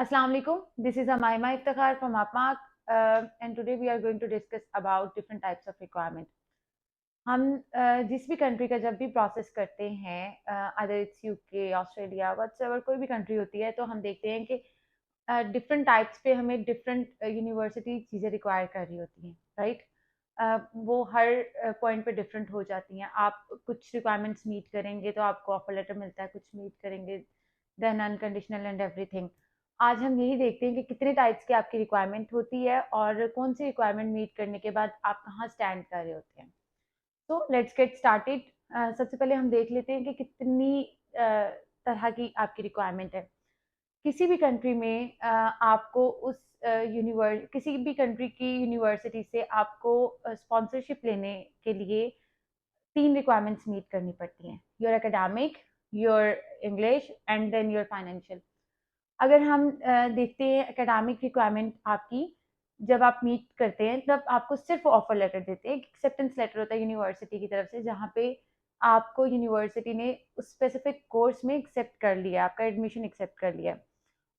Assalamu alaikum. This is Amaima Iftikhar from APMARC, and today we are going to discuss about different types of requirement. हम जिस भी country का जब भी process करते हैं, other it's UK, Australia, whatever कोई भी कंट्री होती है, तो हम देखते हैं कि डिफरेंट टाइप्स पे हमें डिफरेंट यूनिवर्सिटी चीज़ें रिक्वायर कर रही होती हैं, राइट? वो हर पॉइंट पे डिफरेंट हो जाती हैं। आप कुछ रिक्वायरमेंट्स मीट करेंगे तो आपको ऑफर लेटर मिलता है, कुछ मीट करेंगे देन अनकंडीशनल एंड एवरीथिंग। आज हम यही देखते हैं कि कितने टाइप्स की आपकी रिक्वायरमेंट होती है और कौन सी रिक्वायरमेंट मीट करने के बाद आप कहाँ स्टैंड कर रहे होते हैं। तो लेट्स गेट स्टार्टेड। सबसे पहले हम देख लेते हैं कि कितनी तरह की आपकी रिक्वायरमेंट है। किसी भी कंट्री में आपको उस किसी भी कंट्री की यूनिवर्सिटी से आपको स्पॉन्सरशिप लेने के लिए 3 रिक्वायरमेंट्स मीट करनी पड़ती हैं, your academic, your English and then your financial. अगर हम देखते हैं एकेडमिक रिक्वायरमेंट आपकी, जब आप मीट करते हैं तब आपको सिर्फ ऑफर लेटर देते हैं। एक्सेप्टेंस लेटर होता है यूनिवर्सिटी की तरफ से, जहाँ पे आपको यूनिवर्सिटी ने उस स्पेसिफिक कोर्स में एक्सेप्ट कर लिया, आपका एडमिशन एक्सेप्ट कर लिया।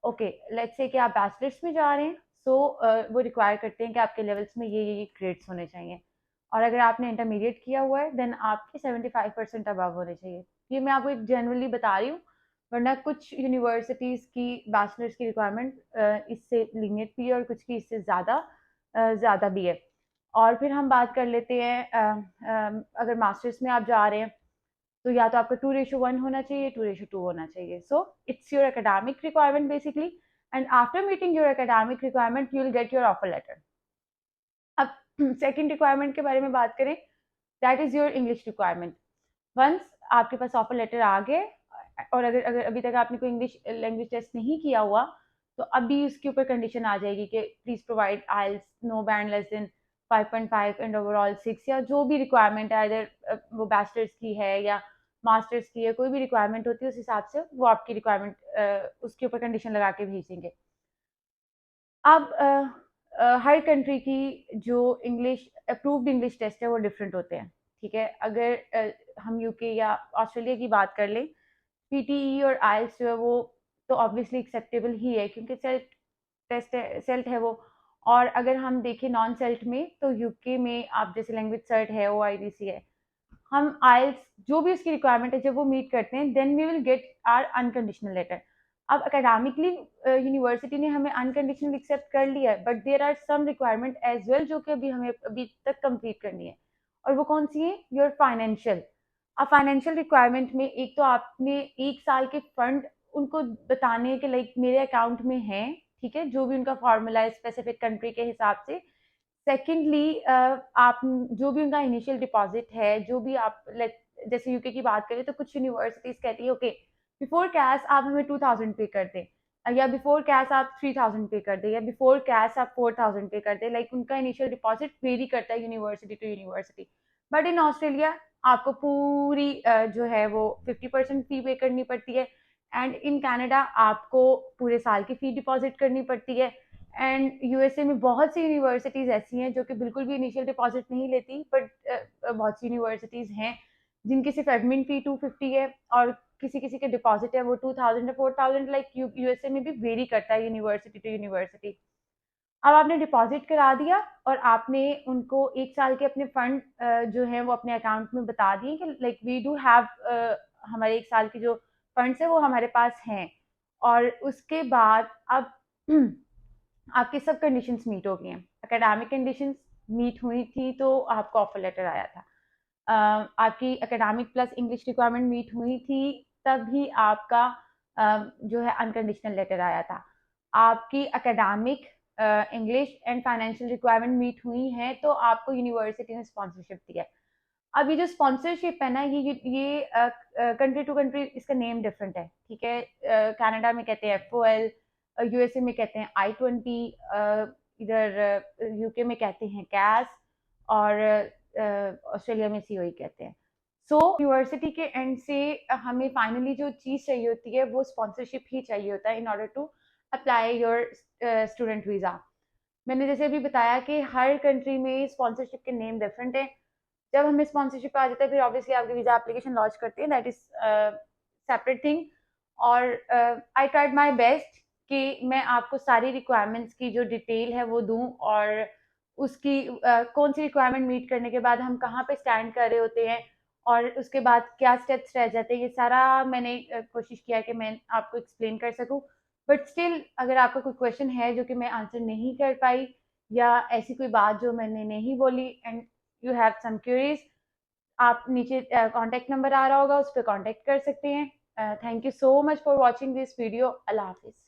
ओके, लेट्स से कि आप बैचलर्स में जा रहे हैं, सो वो रिक्वायर करते हैं कि आपके लेवल्स में ये ग्रेड्स होने चाहिए। और अगर आपने इंटरमीडिएट किया हुआ है देन आपके 75% अबव होने चाहिए। ये मैं आपको एक जनरली बता रही हूँ, वरना कुछ यूनिवर्सिटीज़ की बैचलर्स की रिक्वायरमेंट इससे लिमिट भी है और कुछ की इससे ज़्यादा भी है। और फिर हम बात कर लेते हैं, अगर मास्टर्स में आप जा रहे हैं तो या तो आपका 2:1 होना चाहिए, 2:2 होना चाहिए। So it's your academic requirement basically, and after meeting your academic requirement you will get your offer letter. अब सेकेंड रिक्वायरमेंट के बारे में बात करें, that is your English requirement. Once आपके पास ऑफर लेटर आ गए और अगर अगर अभी तक आपने कोई इंग्लिश लैंग्वेज टेस्ट नहीं किया हुआ, तो अभी उसके ऊपर कंडीशन आ जाएगी कि please provide IELTS no band less than 5.5 and overall 6, या जो भी रिक्वायरमेंट है, इधर वो बैचलर्स की है या मास्टर्स की है, कोई भी रिक्वायरमेंट होती है उस हिसाब से वो आपकी रिक्वायरमेंट उसके ऊपर कंडीशन लगा के भेजेंगे। अब हर कंट्री की जो इंग्लिश अप्रूव्ड इंग्लिश टेस्ट है वो डिफरेंट होते हैं, ठीक है? अगर हम यूके या ऑस्ट्रेलिया की बात कर लें, पीटीई और आइल्स जो है वो तो ऑब्वियसली एक्सेप्टेबल ही है, क्योंकि सेल्फ टेस्ट है, सेल्ट है वो। और अगर हम देखें नॉन सेल्ट में, तो यूके में आप जैसे लैंग्वेज सर्ट है, ओआईडीसी है, हम आइल्स जो भी उसकी रिक्वायरमेंट है जब वो मीट करते हैं then we will get our unconditional letter. अब अकेडमिकली यूनिवर्सिटी ने हमें अनकंडीशनल एक्सेप्ट कर लिया है, but there are some requirement as well जो कि अभी हमें अभी तक कंप्लीट करनी है। और वो कौन सी है? Your financial. अब फाइनेंशियल रिक्वायरमेंट में एक तो आपने 1 साल के फंड उनको बताने के लाइक मेरे अकाउंट में है, ठीक है, जो भी उनका फॉर्मूला है स्पेसिफिक कंट्री के हिसाब से। सेकेंडली आप जो भी उनका इनिशियल डिपॉजिट है, जो भी आप जैसे यूके की बात करें तो कुछ यूनिवर्सिटीज कहती है ओके बिफोर कैश आप हमें 2000 पे कर दें, या बिफोर कैश आप 3000 पे कर दें, या बिफोर कैश आप 4000 पे कर दें। लाइक उनका इनिशियल डिपॉजिट वेरी करता है university to university. But in Australia आपको पूरी जो है वो 50% फी पे करनी पड़ती है, एंड इन कनाडा आपको पूरे साल की फी डिपॉजिट करनी पड़ती है। एंड यूएसए में बहुत सी यूनिवर्सिटीज़ ऐसी हैं जो कि बिल्कुल भी इनिशियल डिपॉजिट नहीं लेती, बट बहुत सी यूनिवर्सिटीज़ हैं जिनकी सिर्फ एडमिन फ़ी 250 है और किसी किसी के डिपॉजिट है वो 2000 या 4000। लाइक यूएसए में भी वेरी करता है यूनिवर्सिटी टू यूनिवर्सिटी। अब आपने डिपॉजिट करा दिया और आपने उनको 1 साल के अपने फंड जो है वो अपने अकाउंट में बता दिए कि लाइक वी डू हैव हमारे 1 साल के जो फंड्स है वो हमारे पास हैं। और उसके बाद अब आपकी सब कंडीशंस मीट हो गई हैं। एकेडमिक कंडीशंस मीट हुई थी तो आपको ऑफर लेटर आया था। आपकी academic plus English requirement meet हुई थी, तभी आपका जो है अनकंडीशनल लेटर आया था। आपकी academic English and financial requirement meet हुई हैं तो आपको यूनिवर्सिटी ने स्पॉन्सरशिप दिया है। अब ये जो स्पॉन्सरशिप है ना, ये कंट्री टू कंट्री इसका नेम डिफरेंट है, ठीक है? कनाडा में कहते हैं FOL, यूएसए में कहते हैं I-20, इधर यूके में कहते हैं कैस, और ऑस्ट्रेलिया में COE कहते हैं। सो यूनिवर्सिटी के एंड से हमें फाइनली जो चीज़ चाहिए होती है वो स्पॉन्सरशिप ही चाहिए होता है in order to apply your student visa. मैंने जैसे अभी बताया कि हर कंट्री में स्पॉन्सरशिप के नेम डिफरेंट है। जब हमें स्पॉन्सरशिप आ जाता है फिर ऑब्वियसली आपकी वीज़ा एप्लीकेशन लॉन्च करते हैं, दैट इज़ सेपरेट थिंग। और आई ट्राइड माई बेस्ट कि मैं आपको सारी रिक्वायरमेंट्स की जो डिटेल है वो दूँ और उसकी कौन सी रिक्वायरमेंट मीट करने के बाद हम कहाँ पे स्टैंड कर रहे होते हैं और उसके बाद क्या स्टेप्स रह जाते हैं, ये सारा मैंने कोशिश किया कि मैं आपको एक्सप्लेन कर सकूँ। बट स्टिल अगर आपका कोई क्वेश्चन है जो कि मैं आंसर नहीं कर पाई या ऐसी कोई बात जो मैंने नहीं बोली and you have some queries, आप नीचे कॉन्टैक्ट नंबर आ रहा होगा, उस पर कॉन्टैक्ट कर सकते हैं। Thank you so much for watching this video. अल्लाह हाफिज़।